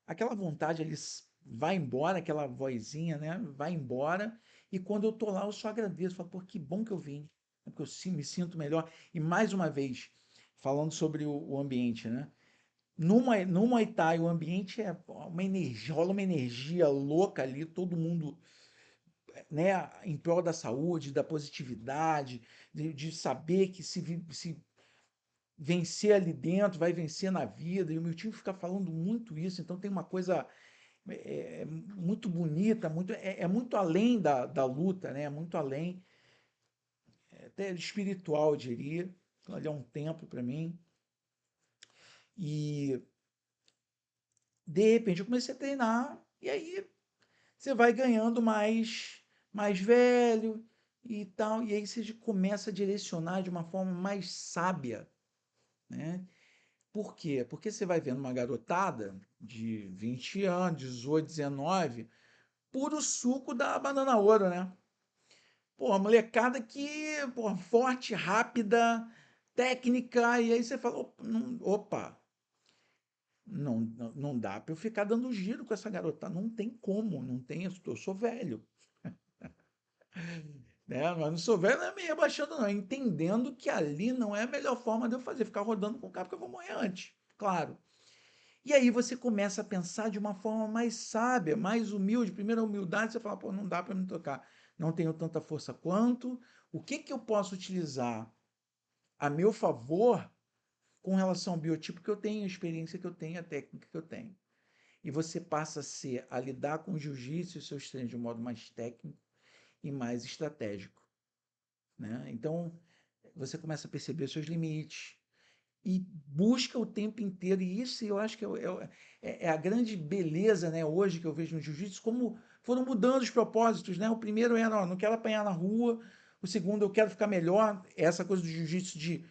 Aquela vontade ali vai embora, aquela vozinha, né? Vai embora. E quando eu tô lá, eu só agradeço. Falo, pô, que bom que eu vim. Porque eu me sinto melhor. E mais uma vez, falando sobre o ambiente, né? No Muay Thai, o ambiente é uma energia, rola uma energia louca ali, todo mundo, né, em prol da saúde, da positividade, de saber que se vencer ali dentro, vai vencer na vida. E o meu time fica falando muito isso, então tem uma coisa muito bonita, é muito além da luta, né? É muito além, até espiritual, eu diria. Então, ali é um templo para mim. E de repente eu comecei a treinar, e aí você vai ganhando mais velho e tal, e aí você começa a direcionar de uma forma mais sábia, né? Por quê? Porque você vai vendo uma garotada de 20 anos, 18, 19, puro suco da banana ouro, né? Pô, a molecada que, pô, forte, rápida, técnica, e aí você fala, opa, não dá para eu ficar dando giro com essa garota, não tem como, não tem, eu sou velho, né? Mas não sou velho, não é me rebaixando, não, entendendo que ali não é a melhor forma de eu fazer, ficar rodando com o cara, porque eu vou morrer antes, claro. E aí você começa a pensar de uma forma mais sábia, mais humilde. Primeiro a humildade, você fala, pô, não dá para me tocar. não tenho tanta força quanto, o que que eu posso utilizar a meu favor com relação ao biotipo que eu tenho, a experiência que eu tenho, a técnica que eu tenho. E você passa a lidar com o jiu-jitsu e os seus treinos de um modo mais técnico e mais estratégico, né? Então, você começa a perceber os seus limites e busca o tempo inteiro, e isso eu acho que é a grande beleza, né, hoje que eu vejo no jiu-jitsu, como foram mudando os propósitos, né? O primeiro era, ó, não quero apanhar na rua, o segundo, eu quero ficar melhor, essa coisa do jiu-jitsu de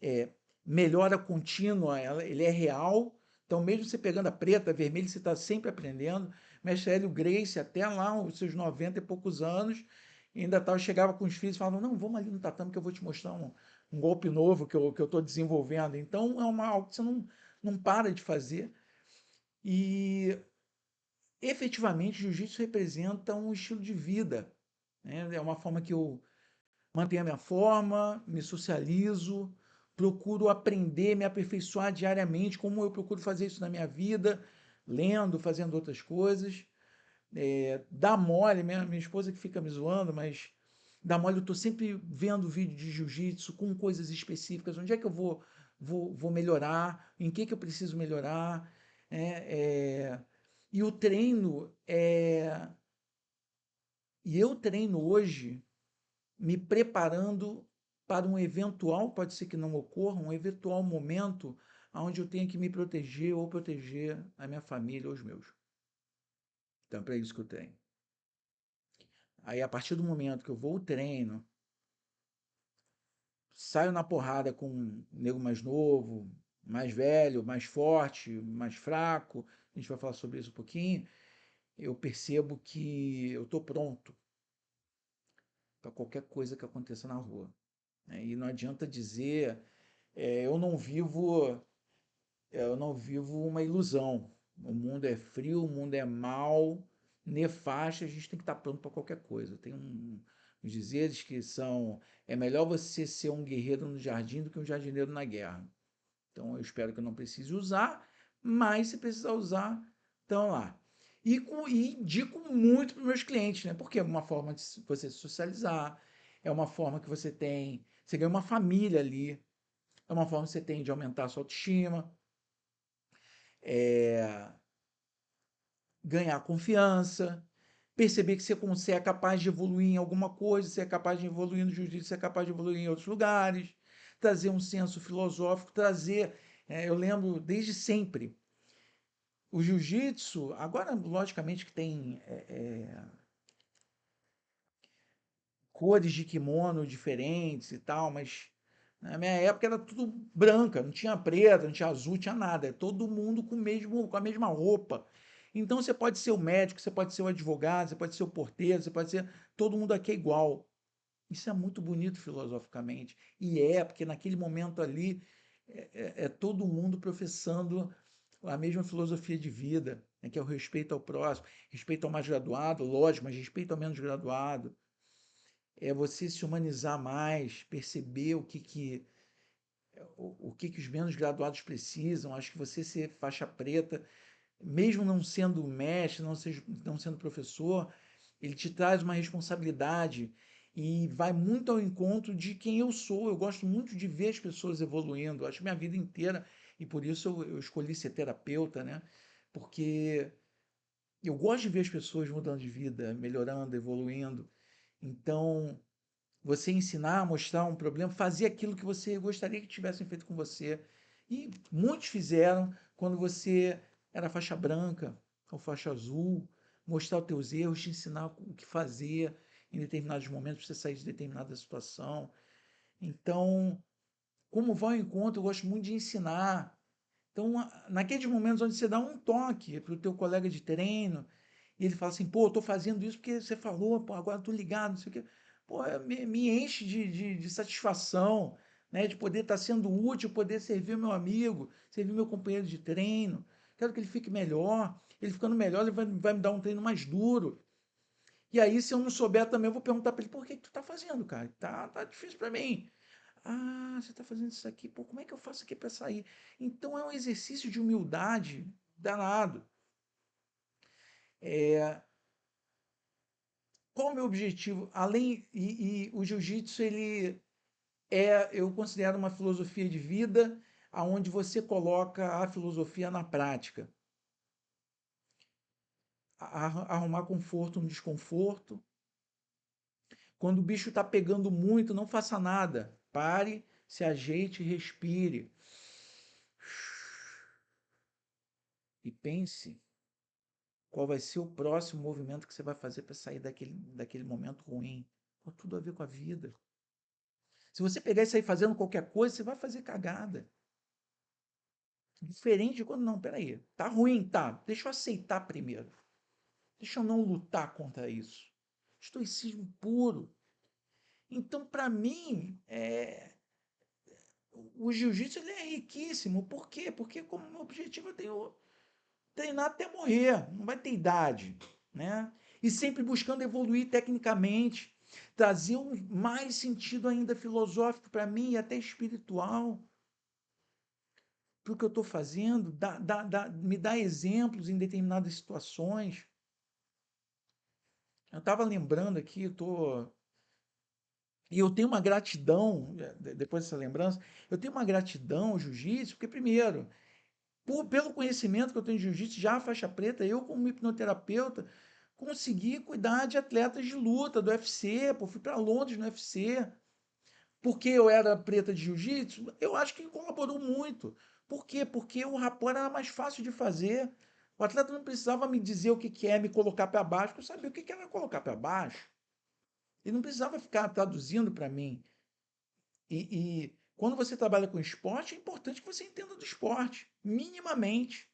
é, melhora contínua, ele é real. Então, mesmo você pegando a preta, a vermelha, você está sempre aprendendo. Mestre Hélio Gracie, até lá, os seus 90 e poucos anos, ainda tal, chegava com os filhos e falava, não, vamos ali no tatame que eu vou te mostrar um golpe novo que eu estou desenvolvendo. Então, algo que você não para de fazer. E, efetivamente, o jiu-jitsu representa um estilo de vida, né? É uma forma que eu mantenho a minha forma, me socializo, procuro aprender, me aperfeiçoar diariamente, como eu procuro fazer isso na minha vida, lendo, fazendo outras coisas. Dá mole, minha esposa que fica me zoando, mas dá mole, eu estou sempre vendo vídeo de jiu-jitsu com coisas específicas, onde é que eu vou melhorar, em que eu preciso melhorar. E o treino e eu treino hoje me preparando para um eventual, pode ser que não ocorra, um eventual momento onde eu tenha que me proteger ou proteger a minha família ou os meus. Então, é para isso que eu treino. Aí, a partir do momento que eu vou ao treino, saio na porrada com um nego mais novo, mais velho, mais forte, mais fraco, a gente vai falar sobre isso um pouquinho, eu percebo que eu estou pronto para qualquer coisa que aconteça na rua. E não adianta dizer, eu não vivo uma ilusão. O mundo é frio, o mundo é mau, nefasto, a gente tem que estar pronto para qualquer coisa. Tem uns dizeres que são: é melhor você ser um guerreiro no jardim do que um jardineiro na guerra. Então eu espero que eu não precise usar, mas se precisar usar, estão lá. E indico muito para os meus clientes, né? Porque é uma forma de você se socializar, é uma forma que você ganha uma família ali, é uma forma que você tem de aumentar a sua autoestima, é, ganhar confiança, perceber que você é capaz de evoluir em alguma coisa, você é capaz de evoluir no jiu-jitsu, você é capaz de evoluir em outros lugares, trazer um senso filosófico, eu lembro desde sempre, o jiu-jitsu, agora logicamente que tem cores de kimono diferentes e tal, mas na minha época era tudo branca, não tinha preta, não tinha azul, tinha nada. É todo mundo com a mesma roupa. Então você pode ser o médico, você pode ser o advogado, você pode ser o porteiro, você pode ser. Todo mundo aqui é igual. Isso é muito bonito filosoficamente. E porque naquele momento ali é todo mundo professando a mesma filosofia de vida, né, que é o respeito ao próximo, respeito ao mais graduado, lógico, mas respeito ao menos graduado. É você se humanizar mais, perceber o que os menos graduados precisam. Acho que você ser faixa preta, mesmo não sendo mestre, não sendo professor, ele te traz uma responsabilidade e vai muito ao encontro de quem eu sou. Eu gosto muito de ver as pessoas evoluindo. Acho que minha vida inteira, e por isso eu escolhi ser terapeuta, né? Porque eu gosto de ver as pessoas mudando de vida, melhorando, evoluindo. Então, você ensinar, mostrar um problema, fazer aquilo que você gostaria que tivessem feito com você. E muitos fizeram quando você era faixa branca ou faixa azul, mostrar os teus erros, te ensinar o que fazer em determinados momentos para você sair de determinada situação. Então, como vai ao encontro, eu gosto muito de ensinar. Então, naqueles momentos onde você dá um toque para o teu colega de treino, e ele fala assim, pô, eu tô fazendo isso porque você falou, pô, agora eu tô ligado, não sei o quê. Pô, me enche de satisfação, né? De poder estar sendo útil, poder servir o meu amigo, servir meu companheiro de treino. Quero que ele fique melhor. Ele ficando melhor, ele vai me dar um treino mais duro. E aí, se eu não souber também, eu vou perguntar para ele, por que que tu tá fazendo, cara? Tá difícil para mim. Ah, você está fazendo isso aqui, pô, como é que eu faço aqui para sair? Então é um exercício de humildade danado. qual o meu objetivo? O jiu-jitsu, eu considero uma filosofia de vida, aonde você coloca a filosofia na prática. Arrumar conforto no desconforto. Quando o bicho está pegando muito, não faça nada. Pare, se ajeite e respire. E pense qual vai ser o próximo movimento que você vai fazer para sair daquele momento ruim. Tem tudo a ver com a vida. Se você pegar e sair fazendo qualquer coisa, você vai fazer cagada. Diferente de quando, não, peraí, tá ruim, tá, deixa eu aceitar primeiro. Deixa eu não lutar contra isso. Estoicismo puro. Então, para mim, o jiu-jitsu ele é riquíssimo. Por quê? Porque como meu objetivo eu tenho treinar até morrer, não vai ter idade, né? E sempre buscando evoluir tecnicamente, trazer mais sentido ainda filosófico para mim e até espiritual para o que eu estou fazendo, me dá exemplos em determinadas situações. Eu estava lembrando aqui, e eu tenho uma gratidão, depois dessa lembrança, eu tenho uma gratidão ao jiu-jitsu, porque, primeiro, pelo conhecimento que eu tenho de jiu-jitsu, já faixa preta, eu, como hipnoterapeuta, consegui cuidar de atletas de luta do UFC, fui para Londres no UFC. Porque eu era preta de jiu-jitsu, eu acho que colaborou muito. Por quê? Porque o rapport era mais fácil de fazer. O atleta não precisava me dizer o que é me colocar para baixo, porque eu sabia o que era colocar para baixo. Ele não precisava ficar traduzindo para mim. E quando você trabalha com esporte, é importante que você entenda do esporte, minimamente.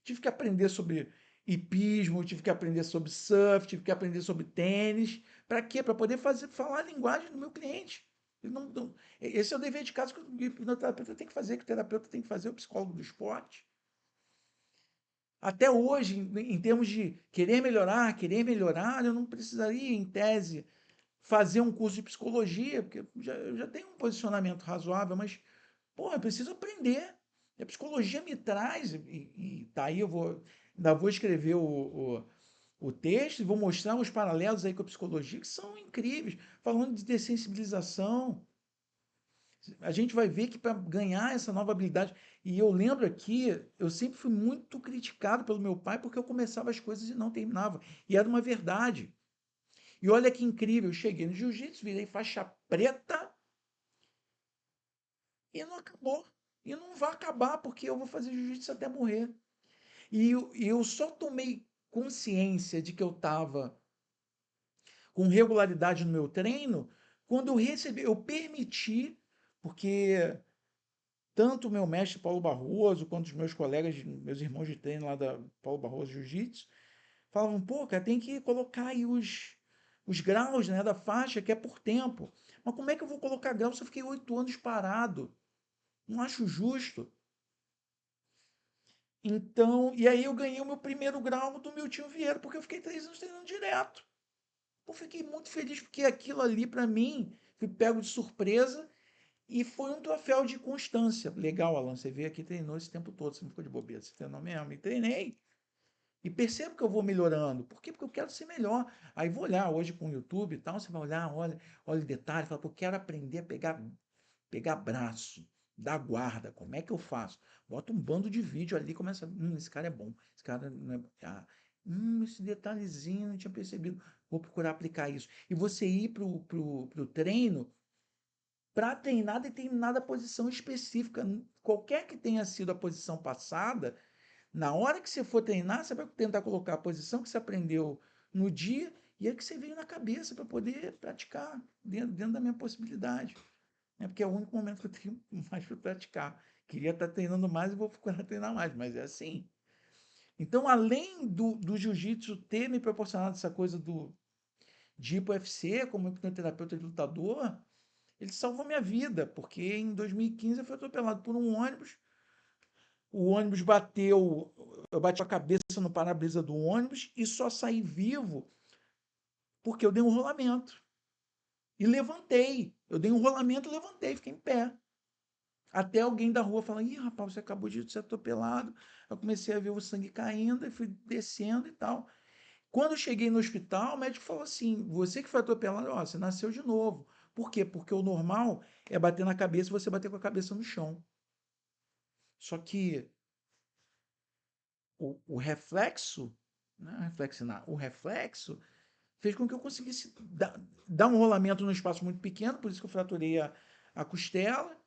Tive que aprender sobre hipismo, tive que aprender sobre surf, tive que aprender sobre tênis. Para quê? Para poder falar a linguagem do meu cliente. Esse é o dever de casa que o hipnoterapeuta tem que fazer, que o terapeuta tem que fazer, o psicólogo do esporte. Até hoje, em termos de querer melhorar, eu não precisaria, em tese, fazer um curso de psicologia, porque eu já tenho um posicionamento razoável, mas, eu preciso aprender. E a psicologia me traz, e tá aí, ainda vou escrever o texto e vou mostrar os paralelos aí com a psicologia, que são incríveis, falando de dessensibilização. A gente vai ver que para ganhar essa nova habilidade, e eu lembro aqui, eu sempre fui muito criticado pelo meu pai porque eu começava as coisas e não terminava, e era uma verdade. E olha que incrível, eu cheguei no jiu-jitsu, virei faixa preta e não acabou. E não vai acabar, porque eu vou fazer jiu-jitsu até morrer. E eu só tomei consciência de que eu estava com regularidade no meu treino quando eu permiti, porque tanto o meu mestre Paulo Barroso, quanto os meus colegas, meus irmãos de treino lá da Paulo Barroso Jiu-Jitsu, falavam, cara, tem que colocar aí os graus, né, da faixa, que é por tempo. Mas como é que eu vou colocar graus se eu fiquei 8 anos parado? Não acho justo. Então, e aí eu ganhei o meu primeiro grau do Miltinho Vieira, porque eu fiquei 3 anos treinando direto. Eu fiquei muito feliz, porque aquilo ali, para mim, fui pego de surpresa e foi um troféu de constância. Legal, Alan, você veio aqui e treinou esse tempo todo, você não ficou de bobeira, você treinou mesmo. E treinei. E percebo que eu vou melhorando. Por quê? Porque eu quero ser melhor. Aí vou olhar hoje com o YouTube e tal, você vai olhar, olha o detalhe, fala, eu quero aprender a pegar braço, dar guarda. Como é que eu faço? Bota um bando de vídeo ali, começa, esse cara é bom, esse cara não é, esse detalhezinho, não tinha percebido. Vou procurar aplicar isso. E você ir pro treino para treinar determinada posição específica. Qualquer que tenha sido a posição passada, na hora que você for treinar, você vai tentar colocar a posição que você aprendeu no dia e a que você veio na cabeça para poder praticar dentro da minha possibilidade. Né? Porque é o único momento que eu tenho mais para praticar. Queria estar treinando mais e vou procurar treinar mais, mas é assim. Então, além do jiu-jitsu ter me proporcionado essa coisa de ir para o UFC como hipnoterapeuta de lutador, ele salvou minha vida, porque em 2015 eu fui atropelado por um ônibus. O ônibus bateu, eu bati a cabeça no para-brisa do ônibus e só saí vivo porque eu dei um rolamento. E levantei. Eu dei um rolamento e levantei, fiquei em pé. Até alguém da rua falar, ih, rapaz, você acabou de ser atropelado. Eu comecei a ver o sangue caindo e fui descendo e tal. Quando eu cheguei no hospital, o médico falou assim: você que foi atropelado, ó, você nasceu de novo. Por quê? Porque o normal é bater na cabeça e você bater com a cabeça no chão. Só que o reflexo, né, o reflexo fez com que eu conseguisse dar um rolamento num espaço muito pequeno, por isso que eu fraturei a costela,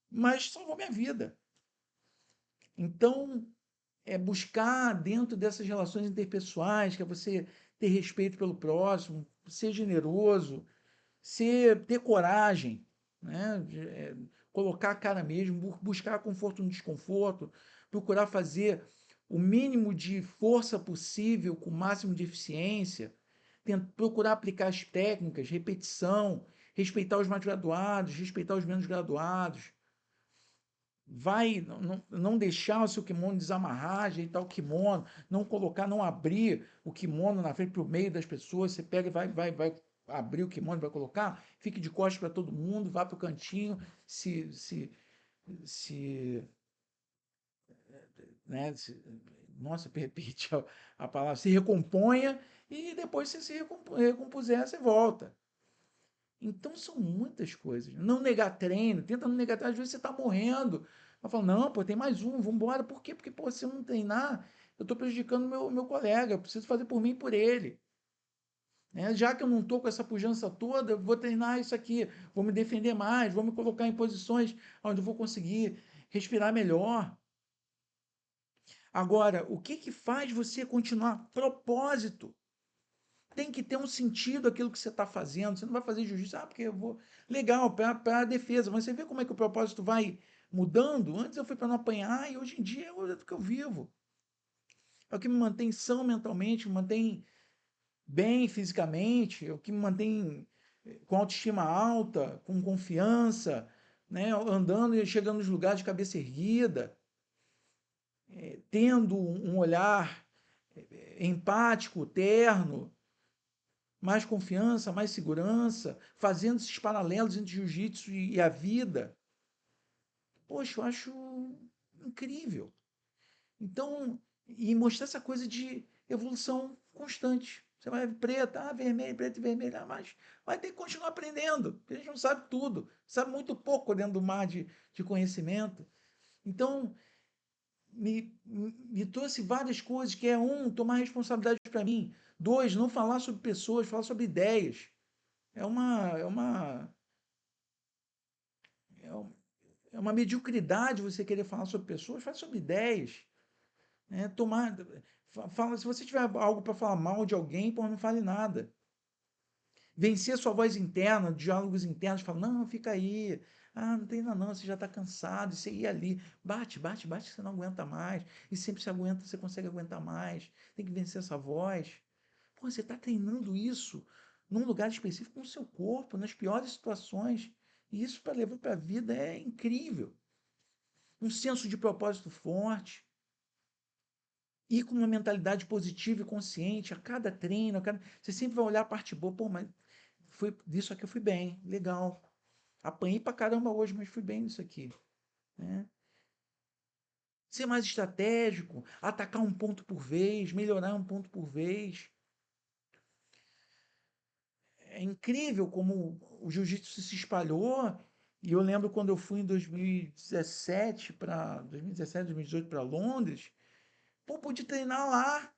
mas salvou minha vida. Então, é buscar dentro dessas relações interpessoais, que é você ter respeito pelo próximo, ser generoso, ter coragem, né? Colocar a cara mesmo, buscar conforto no desconforto, procurar fazer o mínimo de força possível com o máximo de eficiência, procurar aplicar as técnicas, repetição, respeitar os mais graduados, respeitar os menos graduados, vai não deixar o seu kimono desamarrar, ajeitar o kimono, não colocar, não abrir o kimono na frente para o meio das pessoas, você pega e vai abrir o kimono, vai colocar, fique de costas para todo mundo, vá para o cantinho, se, né, nossa, repete a palavra, se recomponha e depois se recompuser, você volta. Então são muitas coisas. Não negar treino, tenta não negar treino. Às vezes você está morrendo. Ela fala, não, pô, tem mais um, vamos embora. Por quê? Porque, pô, se eu não treinar, eu estou prejudicando o meu colega. Eu preciso fazer por mim e por ele. Né? Já que eu não estou com essa pujança toda, eu vou treinar isso aqui. Vou me defender mais, vou me colocar em posições onde eu vou conseguir respirar melhor. Agora, o que que faz você continuar? Propósito. Tem que ter um sentido aquilo que você está fazendo. Você não vai fazer jiu-jitsu, porque eu vou. Legal, para a defesa, mas você vê como é que o propósito vai mudando? Antes eu fui para não apanhar e hoje em dia é o que eu vivo. É o que me mantém são mentalmente, me mantém bem fisicamente, é o que me mantém com autoestima alta, com confiança, né? Andando e chegando nos lugares de cabeça erguida, tendo um olhar empático, terno, mais confiança, mais segurança, fazendo esses paralelos entre jiu-jitsu e a vida. Poxa, eu acho incrível. Então, e mostrar essa coisa de evolução constante. Você vai preta, vermelho, preto e vermelho, mas vai ter que continuar aprendendo, porque a gente não sabe tudo, sabe muito pouco dentro do mar de conhecimento. Então, me trouxe várias coisas, que é tomar responsabilidade para mim. Dois, não falar sobre pessoas, falar sobre ideias. É uma, é uma, é um- é uma mediocridade você querer falar sobre pessoas, fala sobre ideias. Né? Se você tiver algo para falar mal de alguém, pô, não fale nada. Vencer a sua voz interna, diálogos internos, fala, não, fica aí. Ah, não tem nada não, você já está cansado, você ia ali. Bate, bate, bate, você não aguenta mais. E sempre se aguenta, você consegue aguentar mais. Tem que vencer essa voz. Pô, você está treinando isso num lugar específico com o seu corpo, nas piores situações. E isso para levar para a vida é incrível. Um senso de propósito forte. E com uma mentalidade positiva e consciente a cada treino, você sempre vai olhar a parte boa. Pô, mas disso aqui eu fui bem, legal. Apanhei pra caramba hoje, mas fui bem nisso aqui. Né? Ser mais estratégico, atacar um ponto por vez, melhorar um ponto por vez. É incrível como o jiu-jitsu se espalhou. E eu lembro quando eu fui em 2018 para Londres, pô, pude treinar lá.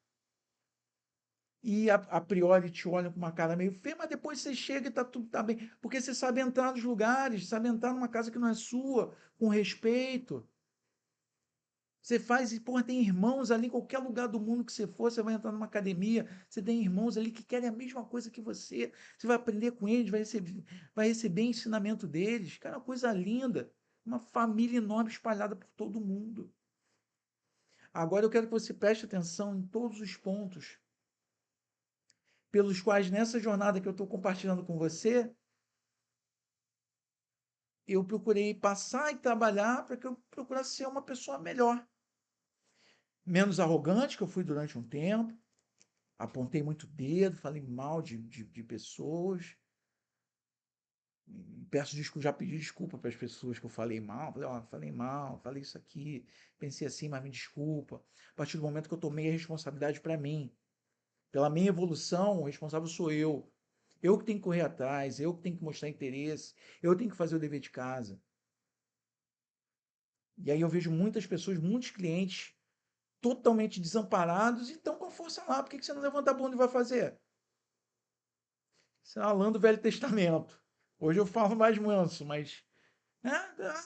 E a priori te olham com uma cara meio feia, mas depois você chega e tudo tá bem. Porque você sabe entrar nos lugares, sabe entrar numa casa que não é sua, com respeito. Você faz, e, porra, tem irmãos ali, em qualquer lugar do mundo que você for, você vai entrar numa academia, você tem irmãos ali que querem a mesma coisa que você. Você vai aprender com eles, vai receber ensinamento deles. Cara, uma coisa linda. Uma família enorme espalhada por todo mundo. Agora eu quero que você preste atenção em todos os pontos pelos quais, nessa jornada que eu estou compartilhando com você, eu procurei passar e trabalhar para que eu procurasse ser uma pessoa melhor. Menos arrogante, que eu fui durante um tempo, apontei muito dedo, falei mal de pessoas. Peço desculpa, já pedi desculpa para as pessoas que eu falei mal. Falei, ó, falei mal, falei isso aqui, pensei assim, mas me desculpa. A partir do momento que eu tomei a responsabilidade para mim. Pela minha evolução, o responsável sou eu. Eu que tenho que correr atrás, eu que tenho que mostrar interesse, eu tenho que fazer o dever de casa. E aí eu vejo muitas pessoas, muitos clientes totalmente desamparados e estão com a força lá. Por que você não levanta a bunda e vai fazer? Isso é a lã do Velho Testamento. Hoje eu falo mais manso, mas. Né?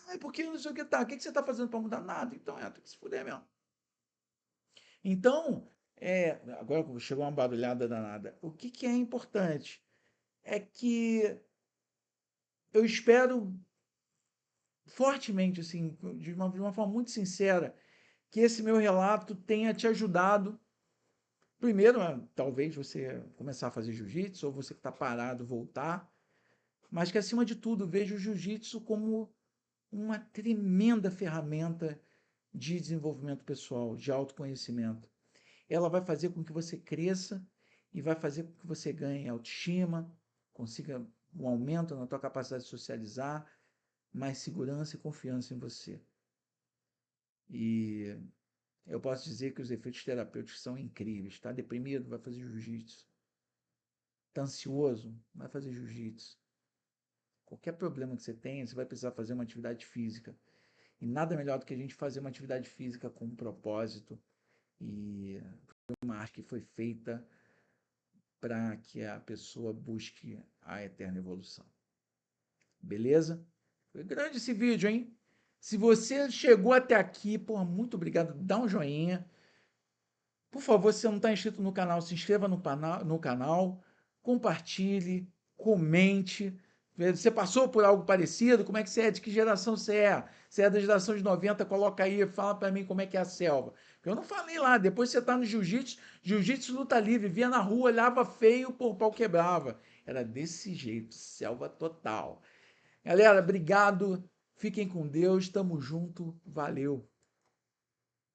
É porque não sei o que tá. O que você está fazendo para mudar? Nada. Então tem que se fuder mesmo. Então, agora chegou uma barulhada danada. O que é importante é que eu espero fortemente, assim, de uma forma muito sincera, que esse meu relato tenha te ajudado. Primeiro, talvez você começar a fazer jiu-jitsu, ou você que está parado voltar, mas que, acima de tudo, veja o jiu-jitsu como uma tremenda ferramenta de desenvolvimento pessoal, de autoconhecimento. Ela vai fazer com que você cresça e vai fazer com que você ganhe autoestima, consiga um aumento na tua capacidade de socializar, mais segurança e confiança em você. E eu posso dizer que os efeitos terapêuticos são incríveis. Está deprimido? Vai fazer jiu-jitsu. Está ansioso? Vai fazer jiu-jitsu. Qualquer problema que você tenha, você vai precisar fazer uma atividade física. E nada melhor do que a gente fazer uma atividade física com um propósito. E uma arte que foi feita para que a pessoa busque a eterna evolução. Beleza? Foi grande esse vídeo, hein? Se você chegou até aqui, porra, muito obrigado. Dá um joinha. Por favor, se você não está inscrito no canal, se inscreva no canal, compartilhe, comente. Você passou por algo parecido? Como é que você é? De que geração você é? Você é da geração de 90? Coloca aí, fala para mim como é que é a selva. Eu não falei lá, depois você tá no jiu-jitsu, jiu-jitsu luta livre, via na rua, olhava feio, pô, o pau quebrava. Era desse jeito, selva total. Galera, obrigado, fiquem com Deus, tamo junto, valeu.